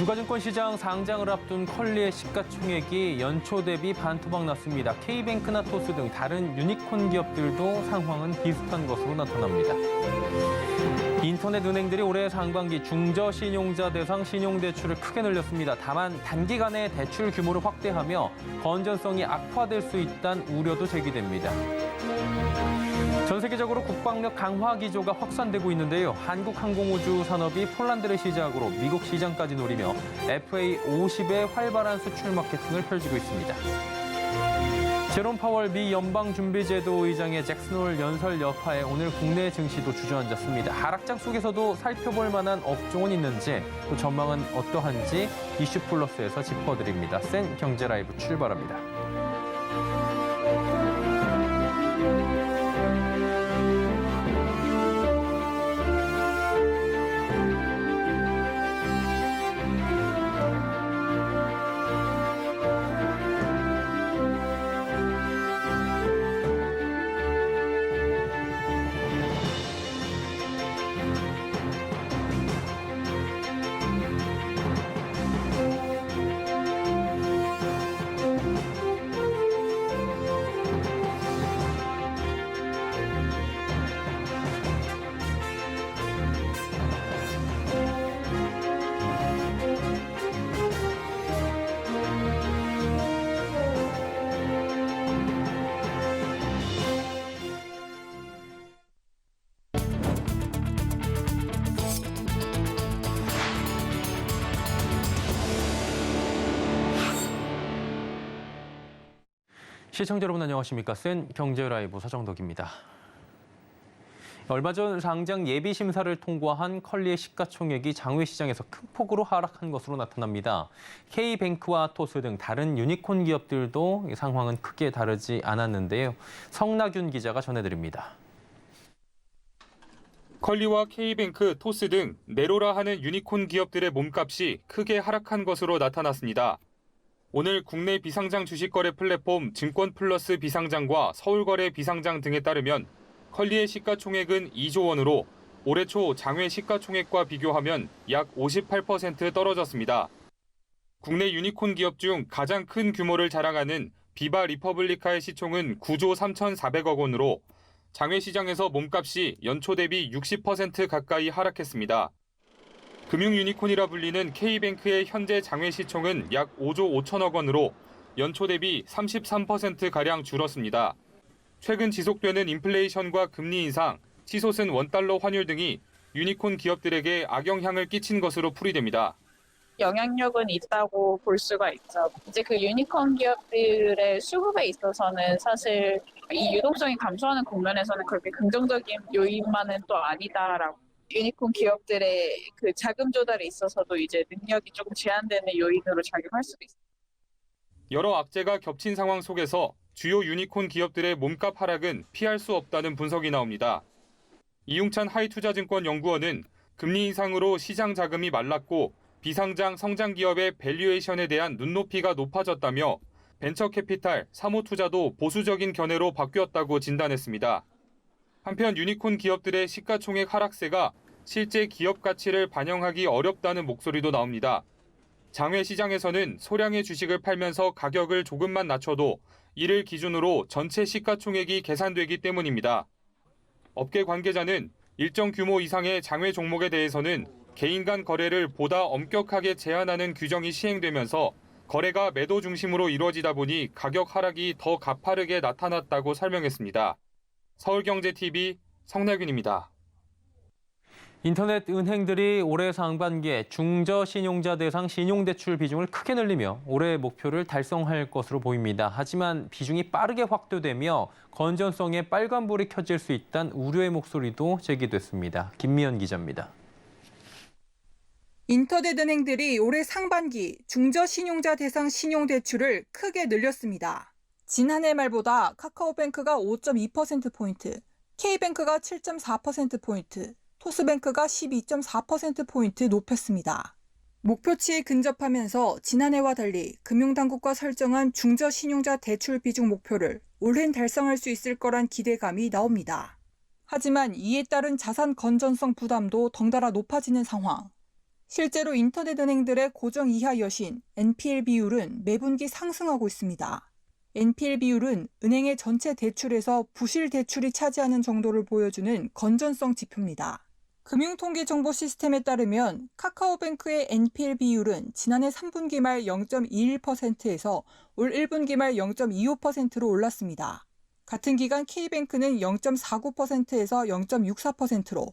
주가증권 시장 상장을 앞둔 컬리의 시가총액이 연초 대비 반토막 났습니다. K뱅크나 토스 등 다른 유니콘 기업들도 상황은 비슷한 것으로 나타납니다. 인터넷 은행들이 올해 상반기 중저신용자 대상 신용대출을 크게 늘렸습니다. 다만 단기간에 대출 규모를 확대하며 건전성이 악화될 수 있다는 우려도 제기됩니다. 전 세계적으로 국방력 강화 기조가 확산되고 있는데요. 한국항공우주 산업이 폴란드를 시작으로 미국 시장까지 노리며 FA50의 활발한 수출 마케팅을 펼치고 있습니다. 제롬 파월 미 연방준비제도 의장의 잭슨홀 연설 여파에 오늘 국내 증시도 주저앉았습니다. 하락장 속에서도 살펴볼 만한 업종은 있는지, 또 전망은 어떠한지 이슈 플러스에서 짚어드립니다. 센 경제 라이브 출발합니다. 시청자 여러분 안녕하십니까? 센 경제 라이브 서정덕입니다. 얼마 전 상장 예비 심사를 통과한 컬리의 시가총액이 장외 시장에서 큰 폭으로 하락한 것으로 나타납니다. K뱅크와 토스 등 다른 유니콘 기업들도 상황은 크게 다르지 않았는데요. 성낙윤 기자가 전해드립니다. 컬리와 K뱅크, 토스 등 네로라 하는 유니콘 기업들의 몸값이 크게 하락한 것으로 나타났습니다. 오늘 국내 비상장 주식거래 플랫폼 증권플러스 비상장과 서울거래 비상장 등에 따르면 컬리의 시가총액은 2조 원으로 올해 초 장외 시가총액과 비교하면 약 58% 떨어졌습니다. 국내 유니콘 기업 중 가장 큰 규모를 자랑하는 비바 리퍼블리카의 시총은 9조 3,400억 원으로 장외 시장에서 몸값이 연초 대비 60% 가까이 하락했습니다. 금융 유니콘이라 불리는 K뱅크의 현재 장외 시총은 약 5조 5천억 원으로 연초 대비 33%가량 줄었습니다. 최근 지속되는 인플레이션과 금리 인상, 치솟은 원달러 환율 등이 유니콘 기업들에게 악영향을 끼친 것으로 풀이됩니다. 영향력은 있다고 볼 수가 있죠. 이제 그 유니콘 기업들의 수급에 있어서는 사실 이 유동성이 감소하는 국면에서는 그렇게 긍정적인 요인만은 또 아니다라고. 유니콘 기업들의 그 자금 조달에 있어서도 이제 능력이 조금 제한되는 요인으로 작용할 수도 있습니다. 여러 악재가 겹친 상황 속에서 주요 유니콘 기업들의 몸값 하락은 피할 수 없다는 분석이 나옵니다. 이용찬 하이투자증권 연구원은 금리 인상으로 시장 자금이 말랐고 비상장 성장 기업의 밸류에이션에 대한 눈높이가 높아졌다며 벤처 캐피탈, 사모 투자도 보수적인 견해로 바뀌었다고 진단했습니다. 한편 유니콘 기업들의 시가총액 하락세가 실제 기업 가치를 반영하기 어렵다는 목소리도 나옵니다. 장외 시장에서는 소량의 주식을 팔면서 가격을 조금만 낮춰도 이를 기준으로 전체 시가총액이 계산되기 때문입니다. 업계 관계자는 일정 규모 이상의 장외 종목에 대해서는 개인 간 거래를 보다 엄격하게 제한하는 규정이 시행되면서 거래가 매도 중심으로 이루어지다 보니 가격 하락이 더 가파르게 나타났다고 설명했습니다. 서울경제TV 성낙윤입니다. 인터넷 은행들이 올해 상반기에 중저신용자 대상 신용대출 비중을 크게 늘리며 올해 목표를 달성할 것으로 보입니다. 하지만 비중이 빠르게 확대되며 건전성에 빨간불이 켜질 수 있다는 우려의 목소리도 제기됐습니다. 김미연 기자입니다. 인터넷 은행들이 올해 상반기 중저신용자 대상 신용대출을 크게 늘렸습니다. 지난해 말보다 카카오뱅크가 5.2%포인트, K뱅크가 7.4%포인트, 토스뱅크가 12.4%포인트 높였습니다. 목표치에 근접하면서 지난해와 달리 금융당국과 설정한 중저신용자 대출 비중 목표를 올해는 달성할 수 있을 거란 기대감이 나옵니다. 하지만 이에 따른 자산 건전성 부담도 덩달아 높아지는 상황. 실제로 인터넷 은행들의 고정 이하 여신 NPL 비율은 매분기 상승하고 있습니다. NPL 비율은 은행의 전체 대출에서 부실 대출이 차지하는 정도를 보여주는 건전성 지표입니다. 금융통계정보 시스템에 따르면 카카오뱅크의 NPL 비율은 지난해 3분기 말 0.21%에서 올 1분기 말 0.25%로 올랐습니다. 같은 기간 K뱅크는 0.49%에서 0.64%로,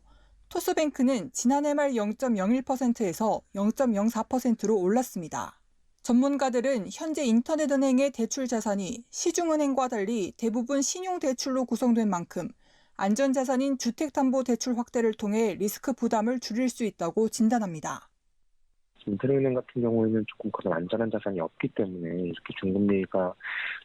토스뱅크는 지난해 말 0.01%에서 0.04%로 올랐습니다. 전문가들은 현재 인터넷은행의 대출 자산이 시중은행과 달리 대부분 신용대출로 구성된 만큼 안전자산인 주택담보대출 확대를 통해 리스크 부담을 줄일 수 있다고 진단합니다. 인터넷은행 같은 경우에는 조금 그런 안전한 자산이 없기 때문에 이렇게 중금리가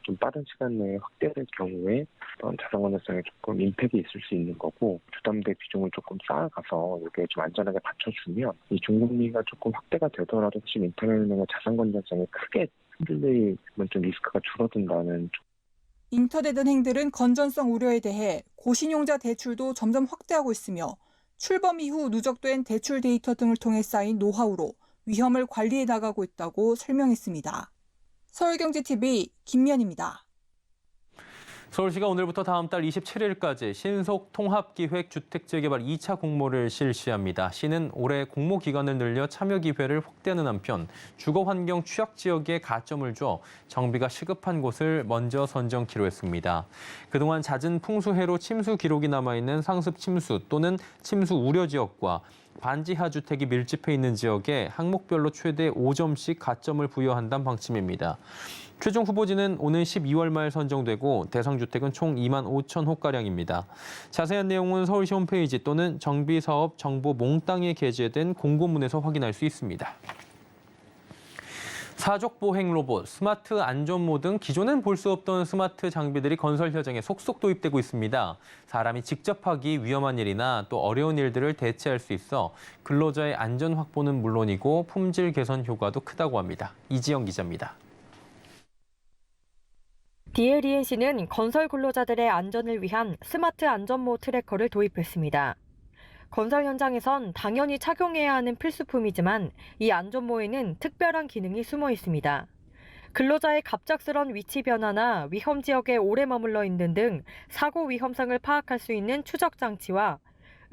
좀 빠른 시간 내에 확대될 경우에 어떤 자산 건전성에 조금 임팩이 있을 수 있는 거고, 주담대 비중을 조금 쌓아가서 이렇게 좀 안전하게 받쳐주면 이 중금리가 조금 확대가 되더라도 사실 인터넷은행의 자산 건전성이 크게 흔들리면 좀 리스크가 줄어든다는. 인터넷은행들은 건전성 우려에 대해 고신용자 대출도 점점 확대하고 있으며 출범 이후 누적된 대출 데이터 등을 통해 쌓인 노하우로 위험을 관리해 나가고 있다고 설명했습니다. 서울경제TV 김면입니다. 서울시가 오늘부터 다음 달 27일까지 신속통합기획주택재개발 2차 공모를 실시합니다. 시는 올해 공모 기간을 늘려 참여 기회를 확대하는 한편 주거환경 취약지역에 가점을 줘 정비가 시급한 곳을 먼저 선정키로 했습니다. 그동안 잦은 풍수해로 침수 기록이 남아있는 상습 침수 또는 침수 우려 지역과 반지하 주택이 밀집해 있는 지역에 항목별로 최대 5점씩 가점을 부여한다는 방침입니다. 최종 후보지는 오는 12월 말 선정되고 대상 주택은 총 2만 5천 호가량입니다. 자세한 내용은 서울시 홈페이지 또는 정비사업 정보 몽땅에 게재된 공고문에서 확인할 수 있습니다. 사족 보행 로봇, 스마트 안전모 등 기존엔 볼 수 없던 스마트 장비들이 건설 현장에 속속 도입되고 있습니다. 사람이 직접 하기 위험한 일이나 또 어려운 일들을 대체할 수 있어 근로자의 안전 확보는 물론이고 품질 개선 효과도 크다고 합니다. 이지영 기자입니다. DLENC는 건설 근로자들의 안전을 위한 스마트 안전모 트래커를 도입했습니다. 건설 현장에선 당연히 착용해야 하는 필수품이지만 이 안전모에는 특별한 기능이 숨어 있습니다. 근로자의 갑작스런 위치 변화나 위험 지역에 오래 머물러 있는 등 사고 위험성을 파악할 수 있는 추적 장치와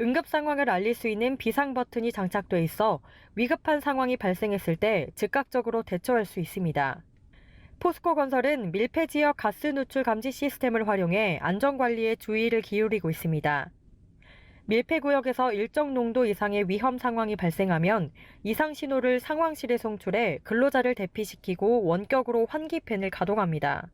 응급 상황을 알릴 수 있는 비상 버튼이 장착돼 있어 위급한 상황이 발생했을 때 즉각적으로 대처할 수 있습니다. 포스코건설은 밀폐 지역 가스 누출 감지 시스템을 활용해 안전관리에 주의를 기울이고 있습니다. 밀폐 구역에서 일정 농도 이상의 위험 상황이 발생하면 이상 신호를 상황실에 송출해 근로자를 대피시키고 원격으로 환기팬을 가동합니다.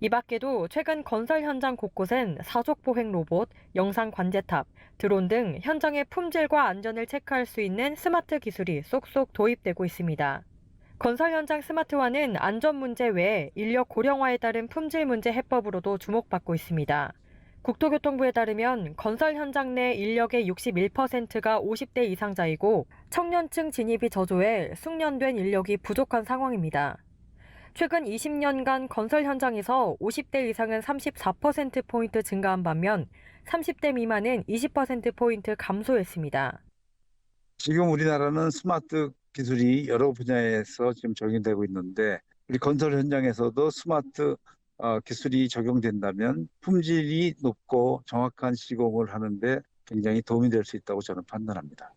이 밖에도 최근 건설 현장 곳곳엔 사족 보행 로봇, 영상 관제탑, 드론 등 현장의 품질과 안전을 체크할 수 있는 스마트 기술이 쏙쏙 도입되고 있습니다. 건설 현장 스마트화는 안전 문제 외에 인력 고령화에 따른 품질 문제 해법으로도 주목받고 있습니다. 국토교통부에 따르면 건설 현장 내 인력의 61%가 50대 이상자이고 청년층 진입이 저조해 숙련된 인력이 부족한 상황입니다. 최근 20년간 건설 현장에서 50대 이상은 34%포인트 증가한 반면 30대 미만은 20%포인트 감소했습니다. 지금 우리나라는 스마트 기술이 여러 분야에서 지금 적용되고 있는데 우리 건설 현장에서도 스마트 기술이 적용된다면 품질이 높고 정확한 시공을 하는데 굉장히 도움이 될 수 있다고 저는 판단합니다.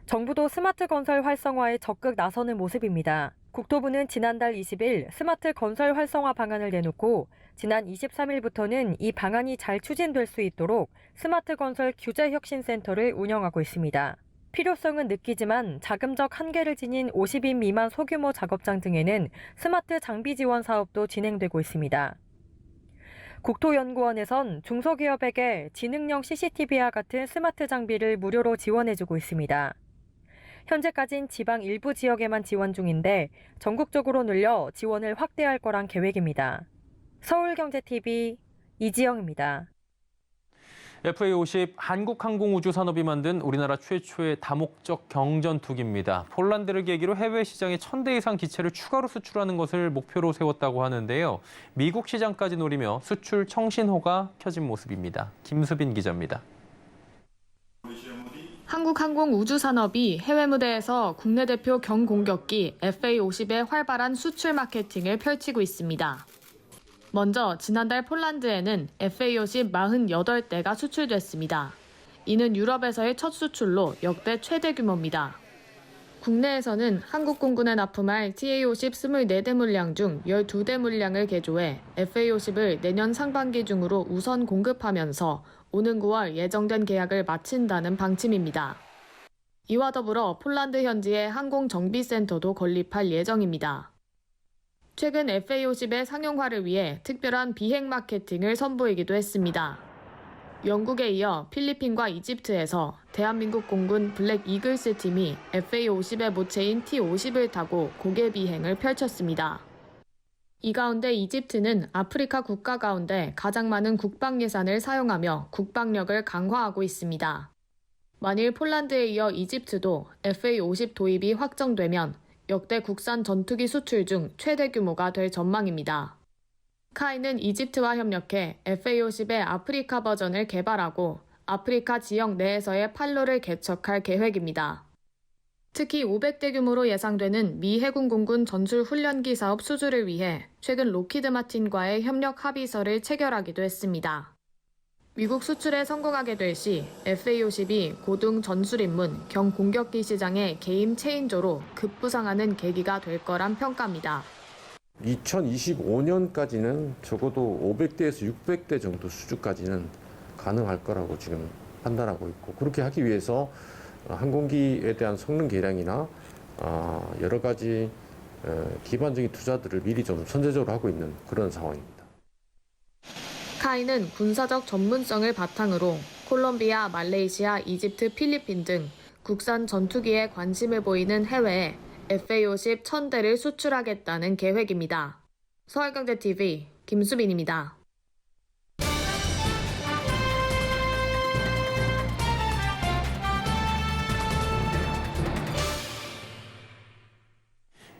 정부도 스마트 건설 활성화에 적극 나서는 모습입니다. 국토부는 지난달 20일 스마트 건설 활성화 방안을 내놓고 지난 23일부터는 이 방안이 잘 추진될 수 있도록 스마트 건설 규제혁신센터를 운영하고 있습니다. 필요성은 느끼지만 자금적 한계를 지닌 50인 미만 소규모 작업장 등에는 스마트 장비 지원 사업도 진행되고 있습니다. 국토연구원에선 중소기업에게 지능형 CCTV와 같은 스마트 장비를 무료로 지원해주고 있습니다. 현재까진 지방 일부 지역에만 지원 중인데 전국적으로 늘려 지원을 확대할 거란 계획입니다. 서울경제TV 이지영입니다. FA50 한국항공우주산업이 만든 우리나라 최초의 다목적 경전투기입니다. 폴란드를 계기로 해외 시장에 1,000대 이상 기체를 추가로 수출하는 것을 목표로 세웠다고 하는데요. 미국 시장까지 노리며 수출 청신호가 켜진 모습입니다. 김수빈 기자입니다. 한국항공우주산업이 해외 무대에서 국내 대표 경공격기 FA-50의 활발한 수출 마케팅을 펼치고 있습니다. 먼저 지난달 폴란드에는 FA-50 48대가 수출됐습니다. 이는 유럽에서의 첫 수출로 역대 최대 규모입니다. 국내에서는 한국공군에 납품할 TA-50 24대 물량 중 12대 물량을 개조해 FA-50을 내년 상반기 중으로 우선 공급하면서 오는 9월 예정된 계약을 마친다는 방침입니다. 이와 더불어 폴란드 현지의 항공정비센터도 건립할 예정입니다. 최근 FA-50의 상용화를 위해 특별한 비행 마케팅을 선보이기도 했습니다. 영국에 이어 필리핀과 이집트에서 대한민국 공군 블랙 이글스 팀이 FA-50의 모체인 T-50을 타고 고개 비행을 펼쳤습니다. 이 가운데 이집트는 아프리카 국가 가운데 가장 많은 국방 예산을 사용하며 국방력을 강화하고 있습니다. 만일 폴란드에 이어 이집트도 FA-50 도입이 확정되면 역대 국산 전투기 수출 중 최대 규모가 될 전망입니다. 카이는 이집트와 협력해 FA-50의 아프리카 버전을 개발하고 아프리카 지역 내에서의 판로를 개척할 계획입니다. 특히 500대 규모로 예상되는 미 해군 공군 전술 훈련기 사업 수주를 위해 최근 로키드 마틴과의 협력 합의서를 체결하기도 했습니다. 미국 수출에 성공하게 될 시 FA-50이 고등 전술 입문 경공격기 시장의 게임 체인저로 급부상하는 계기가 될 거란 평가입니다. 2025년까지는 적어도 500대에서 600대 정도 수주까지는 가능할 거라고 지금 판단하고 있고, 그렇게 하기 위해서 항공기에 대한 성능 개량이나 여러 가지 기반적인 투자들을 미리 좀 선제적으로 하고 있는 그런 상황입니다. 카이는 군사적 전문성을 바탕으로 콜롬비아, 말레이시아, 이집트, 필리핀 등 국산 전투기에 관심을 보이는 해외에 FA-50 1000대를 수출하겠다는 계획입니다. 서울경제TV 김수빈입니다.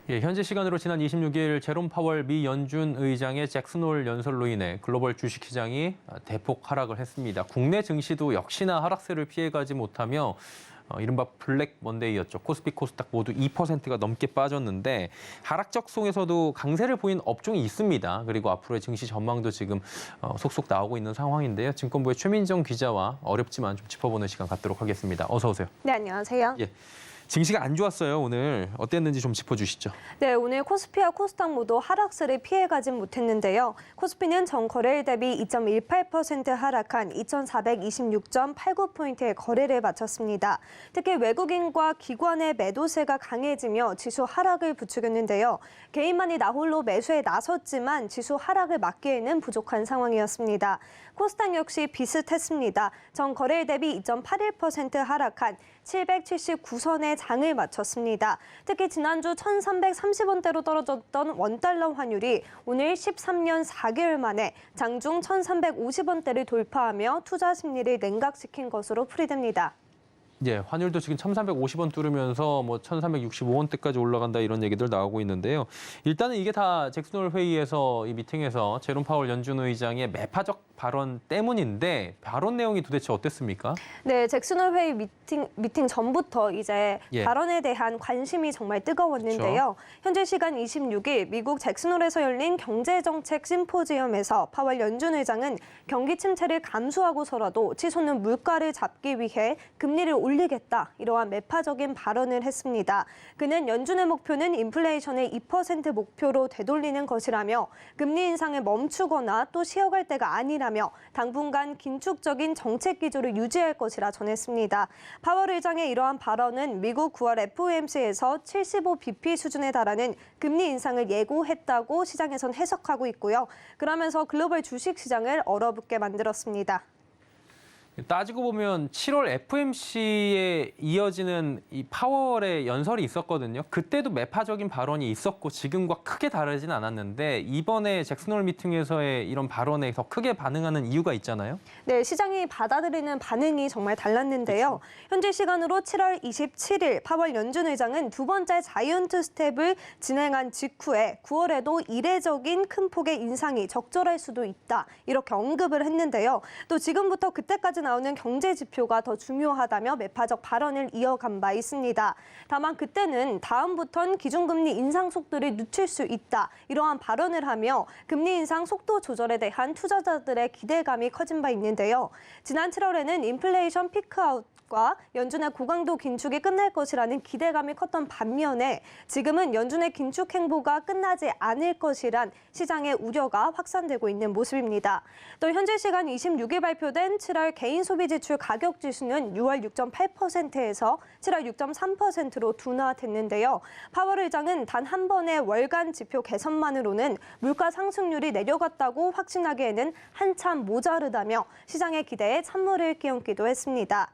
현재 시간으로 지난 26일 제롬 파월 미 연준 의장의 잭슨홀 연설로 인해 글로벌 주식시장이 대폭 하락을 했습니다. 국내 증시도 역시나 하락세를 피해가지 못하며 이른바 블랙 먼데이였죠. 코스피, 코스닥 모두 2%가 넘게 빠졌는데 하락적 속에서도 강세를 보인 업종이 있습니다. 그리고 앞으로의 증시 전망도 지금 속속 나오고 있는 상황인데요. 증권부의 최민정 기자와 어렵지만 좀 짚어보는 시간 갖도록 하겠습니다. 어서 오세요. 네, 안녕하세요. 예. 증시가 안 좋았어요, 오늘. 어땠는지 좀 짚어주시죠. 네, 오늘 코스피와 코스닥 모두 하락세를 피해가진 못했는데요. 코스피는 전 거래일 대비 2.18% 하락한 2,426.89포인트의 거래를 마쳤습니다. 특히 외국인과 기관의 매도세가 강해지며 지수 하락을 부추겼는데요. 개인만이 나홀로 매수에 나섰지만 지수 하락을 막기에는 부족한 상황이었습니다. 코스닥 역시 비슷했습니다. 전 거래일 대비 2.81% 하락한 779선의 장을 마쳤습니다. 특히 지난주 1,330원대로 떨어졌던 원달러 환율이 오늘 13년 4개월 만에 장중 1,350원대를 돌파하며 투자 심리를 냉각시킨 것으로 풀이됩니다. 예, 환율도 지금 1,350원 뚫으면서 뭐 1,365원대까지 올라간다 이런 얘기들 나오고 있는데요. 일단은 이게 다 잭슨홀 회의에서 이 미팅에서 제롬 파월 연준 의장의 매파적 발언 때문인데 발언 내용이 도대체 어땠습니까? 네, 잭슨홀 회의 미팅 전부터 이제 발언에 대한 관심이 정말 뜨거웠는데요. 그렇죠. 현재 시간 26일 미국 잭슨홀에서 열린 경제정책 심포지엄에서 파월 연준 의장은 경기 침체를 감수하고서라도 치솟는 물가를 잡기 위해 금리를 올리겠다, 이러한 매파적인 발언을 했습니다. 그는 연준의 목표는 인플레이션을 2% 목표로 되돌리는 것이라며 금리 인상을 멈추거나 또 쉬어갈 때가 아니라며 당분간 긴축적인 정책 기조를 유지할 것이라 전했습니다. 파월 의장의 이러한 발언은 미국 9월 FOMC에서 75bp 수준에 달하는 금리 인상을 예고했다고 시장에선 해석하고 있고요. 그러면서 글로벌 주식 시장을 얼어붙게 만들었습니다. 따지고 보면 7월 FOMC에 이어지는 이 파월의 연설이 있었거든요. 그때도 매파적인 발언이 있었고 지금과 크게 다르진 않았는데 이번에 잭슨홀 미팅에서의 이런 발언에 더 크게 반응하는 이유가 있잖아요. 네, 시장이 받아들이는 반응이 정말 달랐는데요. 그렇죠. 현재 시간으로 7월 27일 파월 연준 의장은 두 번째 자이언트 스텝을 진행한 직후에 9월에도 이례적인 큰 폭의 인상이 적절할 수도 있다, 이렇게 언급을 했는데요. 또 지금부터 그때까지는 나오는 경제 지표가 더 중요하다며 매파적 발언을 이어간 바 있습니다. 다만 그때는 다음부턴 기준금리 인상 속도를 늦출 수 있다, 이러한 발언을 하며 금리 인상 속도 조절에 대한 투자자들의 기대감이 커진 바 있는데요. 지난 7월에는 인플레이션 피크아웃과 연준의 고강도 긴축이 끝날 것이라는 기대감이 컸던 반면에 지금은 연준의 긴축 행보가 끝나지 않을 것이란 시장의 우려가 확산되고 있는 모습입니다. 또 현재 시간 26일 발표된 7월 개인 소비 지출 가격 지수는 6월 6.8%에서 7월 6.3%로 둔화됐는데요. 파월 의장은 단 한 번의 월간 지표 개선만으로는 물가 상승률이 내려갔다고 확신하기에는 한참 모자르다며 시장의 기대에 찬물을 끼얹기도 했습니다.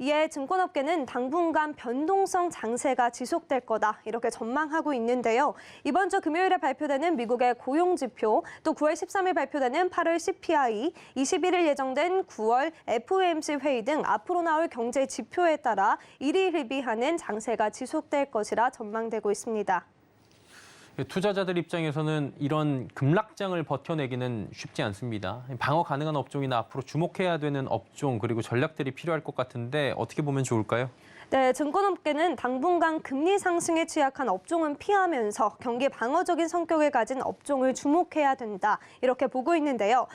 이에 증권업계는 당분간 변동성 장세가 지속될 거다, 이렇게 전망하고 있는데요. 이번 주 금요일에 발표되는 미국의 고용지표, 또 9월 13일 발표되는 8월 CPI, 21일 예정된 9월 FOMC 회의 등 앞으로 나올 경제 지표에 따라 일희일비하는 장세가 지속될 것이라 전망되고 있습니다. 투자자들 입장에서는 이런 급락장을 버텨내기는 쉽지 않습니다. 방어 가능한 업종이나 앞으로 주목해야 되는 업종 그리고 전략들이 필요할 것 같은데 어떻게 보면 좋을까요? 네, 증권업계는 당분간 금리 상승에 취약한 업종은 피하면서 경기 방어적인 성격을 가진 업종을 주목해야 된다, 이렇게 보고 있는데요.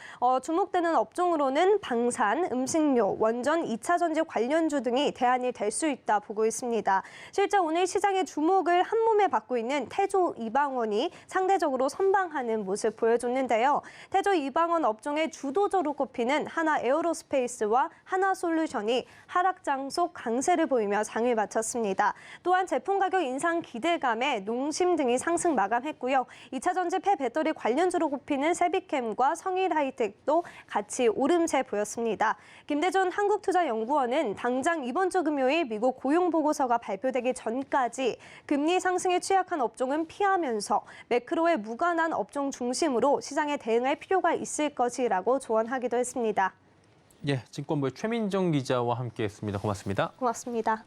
주목되는 업종으로는 방산, 음식료, 원전, 2차 전지 관련주 등이 대안이 될 수 있다 보고 있습니다. 실제 오늘 시장의 주목을 한몸에 받고 있는 태조 이방원이 상대적으로 선방하는 모습 보여줬는데요. 태조 이방원 업종의 주도주로 꼽히는 하나 에어로스페이스와 하나솔루션이 하락장 속 강세를 보이며 장을 마쳤습니다. 또한 제품 가격 인상 기대감에 농심 등이 상승 마감했고요. 2차 전지 폐배터리 관련주로 꼽히는 세비캠과 성일하이텍도 같이 오름세 보였습니다. 김대준 한국투자연구원은 당장 이번 주 금요일 미국 고용보고서가 발표되기 전까지 금리 상승에 취약한 업종은 피하면서 매크로에 무관한 업종 중심으로 시장에 대응할 필요가 있을 것이라고 조언하기도 했습니다. 예, 증권부의 최민정 기자와 함께했습니다. 고맙습니다. 고맙습니다.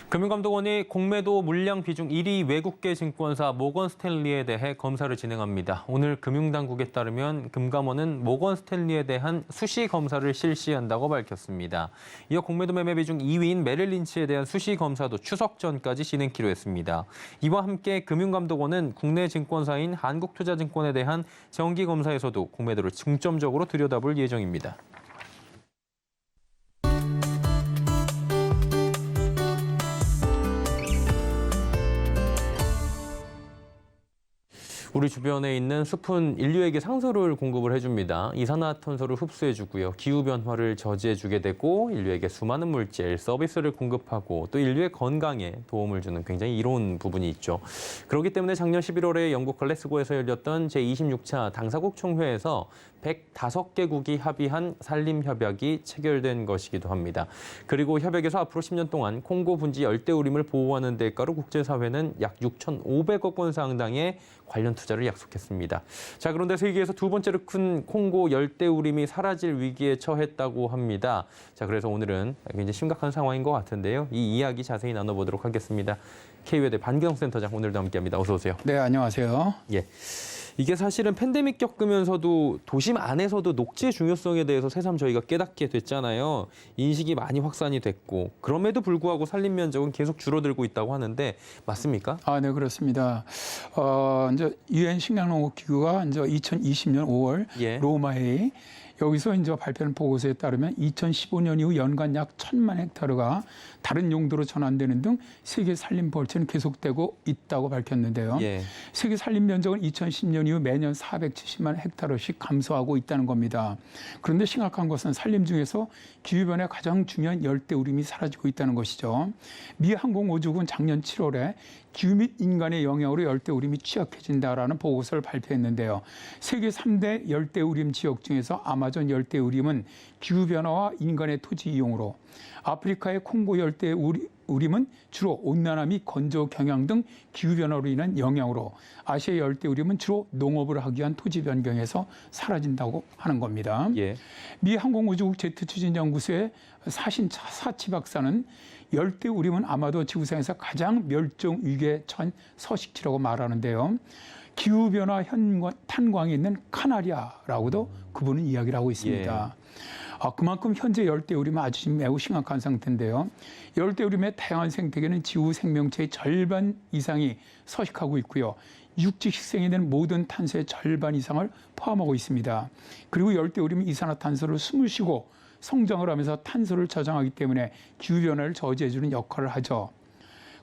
금융감독원이 공매도 물량 비중 1위 외국계 증권사 모건 스탠리에 대해 검사를 진행합니다. 오늘 금융당국에 따르면 금감원은 모건 스탠리에 대한 수시 검사를 실시한다고 밝혔습니다. 이어 공매도 매매 비중 2위인 메릴 린치에 대한 수시 검사도 추석 전까지 진행키로 했습니다. 이와 함께 금융감독원은 국내 증권사인 한국투자증권에 대한 정기 검사에서도 공매도를 중점적으로 들여다볼 예정입니다. 우리 주변에 있는 숲은 인류에게 상수를 공급을 해줍니다. 이산화탄소를 흡수해주고요. 기후변화를 저지해주게 되고 인류에게 수많은 물질, 서비스를 공급하고 또 인류의 건강에 도움을 주는 굉장히 이로운 부분이 있죠. 그렇기 때문에 작년 11월에 영국 글래스고에서 열렸던 제26차 당사국 총회에서 105개국이 합의한 산림협약이 체결된 것이기도 합니다. 그리고 협약에서 앞으로 10년 동안 콩고 분지 열대우림을 보호하는 대가로 국제사회는 약 6,500억 원 상당의 관련 투자를 약속했습니다. 자, 그런데 세계에서 두 번째로 큰 콩고 열대우림이 사라질 위기에 처했다고 합니다. 자, 그래서 오늘은 굉장히 심각한 상황인 것 같은데요. 이 이야기 자세히 나눠보도록 하겠습니다. K외대 반기성 센터장 오늘도 함께합니다. 어서 오세요. 네, 안녕하세요. 예. 이게 사실은 팬데믹 겪으면서도 도심 안에서도 녹지의 중요성에 대해서 새삼 저희가 깨닫게 됐잖아요. 인식이 많이 확산이 됐고 그럼에도 불구하고 산림 면적은 계속 줄어들고 있다고 하는데 맞습니까? 네, 그렇습니다. 이제 유엔 식량농업 기구가 이제 2020년 5월 예. 로마에 여기서 이제 발표한 보고서에 따르면 2015년 이후 연간 약 1,000만 헥타르가 다른 용도로 전환되는 등 세계 산림 벌채는 계속되고 있다고 밝혔는데요. 예. 세계 산림 면적은 2010년 이후 매년 470만 헥타르씩 감소하고 있다는 겁니다. 그런데 심각한 것은 산림 중에서 기후변화에 가장 중요한 열대우림이 사라지고 있다는 것이죠. 미 항공우주국은 작년 7월에 기후 및 인간의 영향으로 열대우림이 취약해진다라는 보고서를 발표했는데요. 세계 3대 열대우림 지역 중에서 아마존 열대우림은 기후변화와 인간의 토지 이용으로, 아프리카의 콩고 열대우림 열대우림은 주로 온난화 및 건조 경향 등 기후변화로 인한 영향으로 아시아 열대우림은 주로 농업을 하기 위한 토지 변경에서 사라진다고 하는 겁니다. 예. 미 항공우주국 제트추진연구소의 사치 박사는 열대우림은 아마도 지구상에서 가장 멸종 위기에 처한 서식지라고 말하는데요. 기후변화 탄광이 있는 카나리아라고도 그분은 이야기를 하고 있습니다. 그만큼 현재 열대우림은 아주 매우 심각한 상태인데요. 열대우림의 다양한 생태계는 지구 생명체의 절반 이상이 서식하고 있고요. 육지 식생이 되는 모든 탄소의 절반 이상을 포함하고 있습니다. 그리고 열대우림은 이산화탄소를 숨을 쉬고 성장을 하면서 탄소를 저장하기 때문에 기후변화를 저지해주는 역할을 하죠.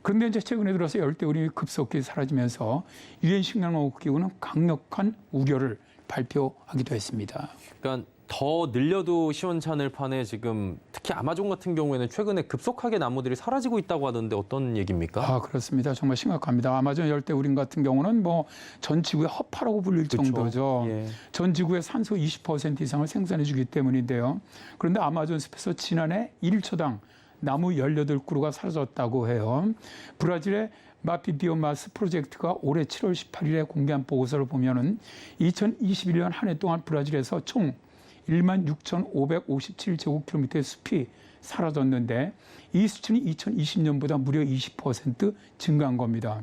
그런데 이제 최근에 들어서 열대우림이 급속히 사라지면서 유엔 식량농업기구는 강력한 우려를 발표하기도 했습니다. 그러니까 더 늘려도 시원찮을 판에 지금 특히 아마존 같은 경우에는 최근에 급속하게 나무들이 사라지고 있다고 하던데 어떤 얘기입니까? 그렇습니다. 정말 심각합니다. 아마존 열대우림 같은 경우는 뭐 전 지구의 허파라고 불릴 정도죠. 예. 전 지구의 산소 20% 이상을 생산해 주기 때문인데요. 그런데 아마존 숲에서 지난해 1초당 나무 18그루가 사라졌다고 해요. 브라질의 마피 비오마스 프로젝트가 올해 7월 18일에 공개한 보고서를 보면은 2021년 한 해 동안 브라질에서 총 16,557제곱킬로미터의 숲이 사라졌는데 이 수치는 2020년보다 무려 20% 증가한 겁니다.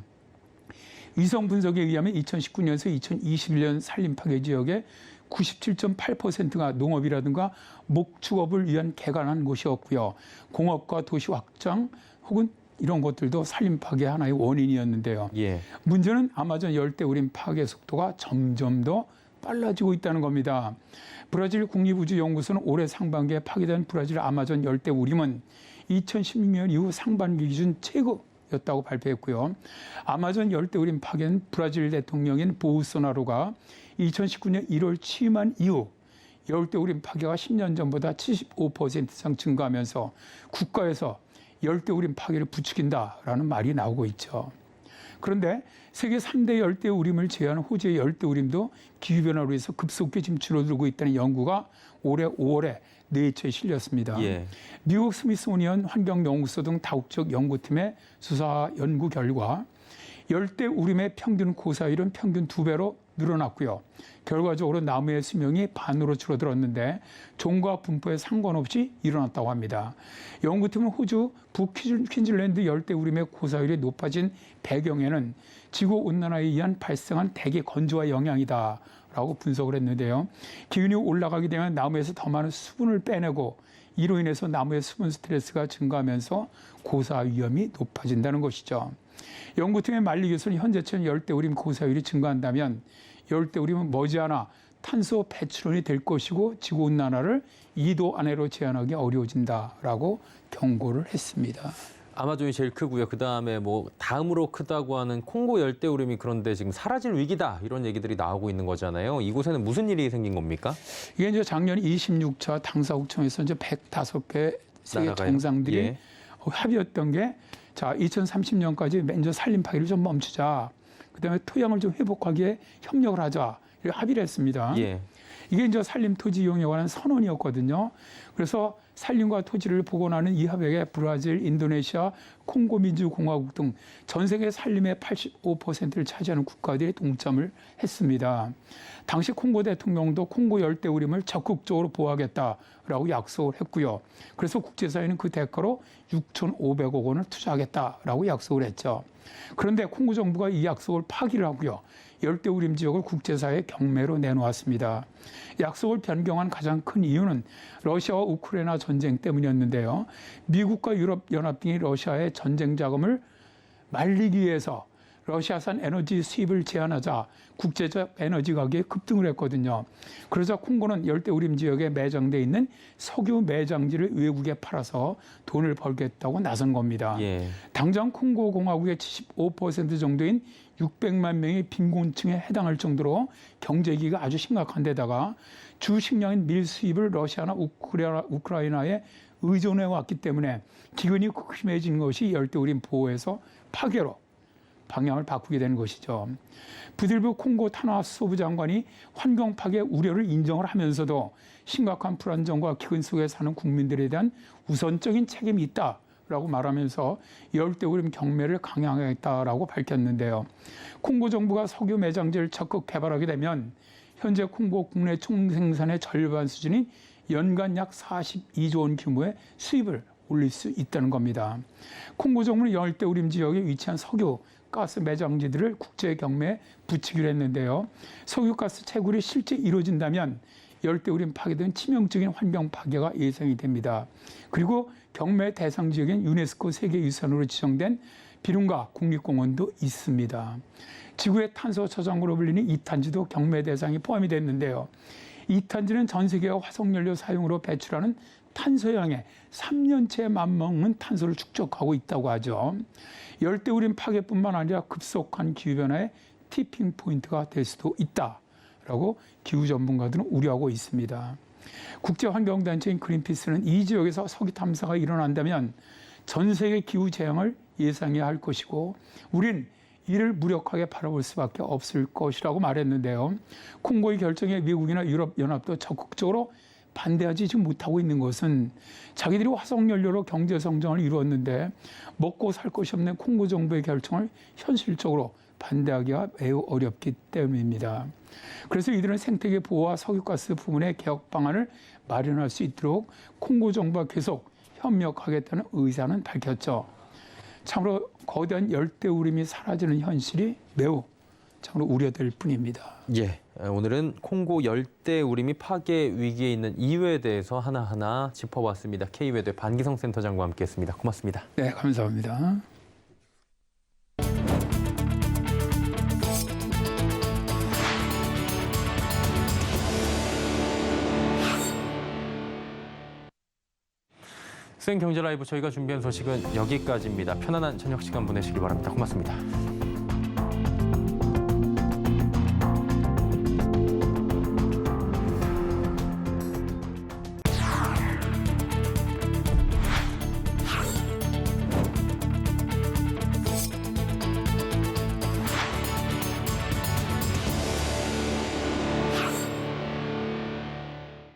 위성 분석에 의하면 2019년에서 2021년 산림 파괴 지역의 97.8%가 농업이라든가 목축업을 위한 개간한 곳이었고요. 공업과 도시 확장 혹은 이런 것들도 산림 파괴 하나의 원인이었는데요. 예. 문제는 아마존 열대우림 파괴 속도가 점점 더 빨라지고 있다는 겁니다. 브라질 국립우주연구소는 올해 상반기에 파괴된 브라질 아마존 열대우림은 2016년 이후 상반기 기준 최고였다고 발표했고요. 아마존 열대우림 파괴는 브라질 대통령인 보우소나로가 2019년 1월 취임한 이후 열대우림 파괴가 10년 전보다 75% 이상 증가하면서 국가에서 열대우림 파괴를 부추긴다라는 말이 나오고 있죠. 그런데 세계 3대 열대우림을 제외한 호주의 열대우림도 기후변화로 해서 급속히 지금 줄어들고 있다는 연구가 올해 5월에 네이처에 실렸습니다. 예. 미국 스미소니언 환경연구소 등 다국적 연구팀의 수사 연구 결과 열대우림의 평균 고사율은 평균 2배로 늘어났고요. 결과적으로 나무의 수명이 반으로 줄어들었는데 종과 분포에 상관없이 일어났다고 합니다. 연구팀은 호주 북퀸즐랜드 열대우림의 고사율이 높아진 배경에는 지구온난화에 의한 발생한 대기 건조와 영향이다라고 분석을 했는데요. 기온이 올라가게 되면 나무에서 더 많은 수분을 빼내고 이로 인해서 나무의 수분 스트레스가 증가하면서 고사 위험이 높아진다는 것이죠. 연구팀의 말리 교수는 현재처럼 열대우림 고사율이 증가한다면 열대우림은 머지않아 탄소 배출원이 될 것이고 지구온난화를 2도 안으로 제한하기 어려워진다라고 경고를 했습니다. 아마존이 제일 크고요. 그다음에 뭐 다음으로 크다고 하는 콩고 열대우림이 그런데 지금 사라질 위기다 이런 얘기들이 나오고 있는 거잖아요. 이곳에는 무슨 일이 생긴 겁니까? 이게 이제 작년 26차 당사국청에서 이제 105개 세계 나라가요? 정상들이 예. 합의했던 게 자, 2030년까지 먼저 산림 파괴를 좀 멈추자. 그다음에 토양을 좀 회복하기에 협력을 하자. 이렇게 합의를 했습니다. 예. 이게 이제 산림 토지 이용에 관한 선언이었거든요. 그래서 산림과 토지를 복원하는 이 협약에 브라질, 인도네시아, 콩고 민주공화국 등 전 세계 산림의 85%를 차지하는 국가들이 동참을 했습니다. 당시 콩고 대통령도 콩고 열대우림을 적극적으로 보호하겠다라고 약속을 했고요. 그래서 국제사회는 그 대가로 6,500억 원을 투자하겠다라고 약속을 했죠. 그런데 콩고 정부가 이 약속을 파기를 하고요. 열대우림 지역을 국제사회에 경매로 내놓았습니다. 약속을 변경한 가장 큰 이유는 러시아와 우크라이나 전쟁 때문이었는데요. 미국과 유럽연합 등이 러시아의 전쟁 자금을 말리기 위해서 러시아산 에너지 수입을 제한하자 국제적 에너지 가격이 급등을 했거든요. 그래서 콩고는 열대우림 지역에 매장돼 있는 석유 매장지를 외국에 팔아서 돈을 벌겠다고 나선 겁니다. 예. 당장 콩고 공화국의 75% 정도인 600만 명의 빈곤층에 해당할 정도로 경제위기가 아주 심각한 데다가 주 식량인 밀 수입을 러시아나 우크라이나에 의존해 왔기 때문에 기근이 극심해진 것이 열대우림 보호에서 파괴로 방향을 바꾸게 되는 것이죠. 부들부 콩고 타나소부 장관이 환경 파괴 우려를 인정을 하면서도 심각한 불안정과 기근 속에 사는 국민들에 대한 우선적인 책임이 있다. 라고 말하면서 열대우림 경매를 강행하겠다라고 밝혔는데요. 콩고 정부가 석유 매장지를 적극 개발하게 되면 현재 콩고 국내 총생산의 절반 수준인 연간 약 42조 원 규모의 수입을 올릴 수 있다는 겁니다. 콩고 정부는 열대우림 지역에 위치한 석유, 가스 매장지들을 국제 경매에 붙이기로 했는데요. 석유가스 채굴이 실제 이루어진다면 열대우림 파괴 등 치명적인 환경 파괴가 예상이 됩니다. 그리고 경매 대상 지역엔 유네스코 세계유산으로 지정된 비룬가 국립공원도 있습니다. 지구의 탄소 저장고로 불리는 이탄지도 경매 대상이 포함이 됐는데요. 이탄지는 전 세계가 화석연료 사용으로 배출하는 탄소량의 3년치에 맞먹는 탄소를 축적하고 있다고 하죠. 열대우림 파괴뿐만 아니라 급속한 기후변화의 티핑 포인트가 될 수도 있다라고 기후 전문가들은 우려하고 있습니다. 국제환경단체인 그린피스는 이 지역에서 석유 탐사가 일어난다면 전 세계 기후 재앙을 예상해야 할 것이고 우린 이를 무력하게 바라볼 수밖에 없을 것이라고 말했는데요. 콩고의 결정에 미국이나 유럽연합도 적극적으로 반대하지 지금 못하고 있는 것은 자기들이 화석연료로 경제성장을 이루었는데 먹고 살 것이 없는 콩고 정부의 결정을 현실적으로 반대하기가 매우 어렵기 때문입니다. 그래서 이들은 생태계 보호와 석유가스 부문의 개혁 방안을 마련할 수 있도록 콩고 정부와 계속 협력하겠다는 의사는 밝혔죠. 참으로 거대한 열대우림이 사라지는 현실이 매우 참으로 우려될 뿐입니다. 예, 오늘은 콩고 열대우림이 파괴 위기에 있는 이유에 대해서 하나하나 짚어봤습니다. K외대 반기성 센터장과 함께했습니다. 고맙습니다. 네, 감사합니다. 수행경제 라이브 저희가 준비한 소식은 여기까지입니다. 편안한 저녁 시간 보내시길 바랍니다. 고맙습니다.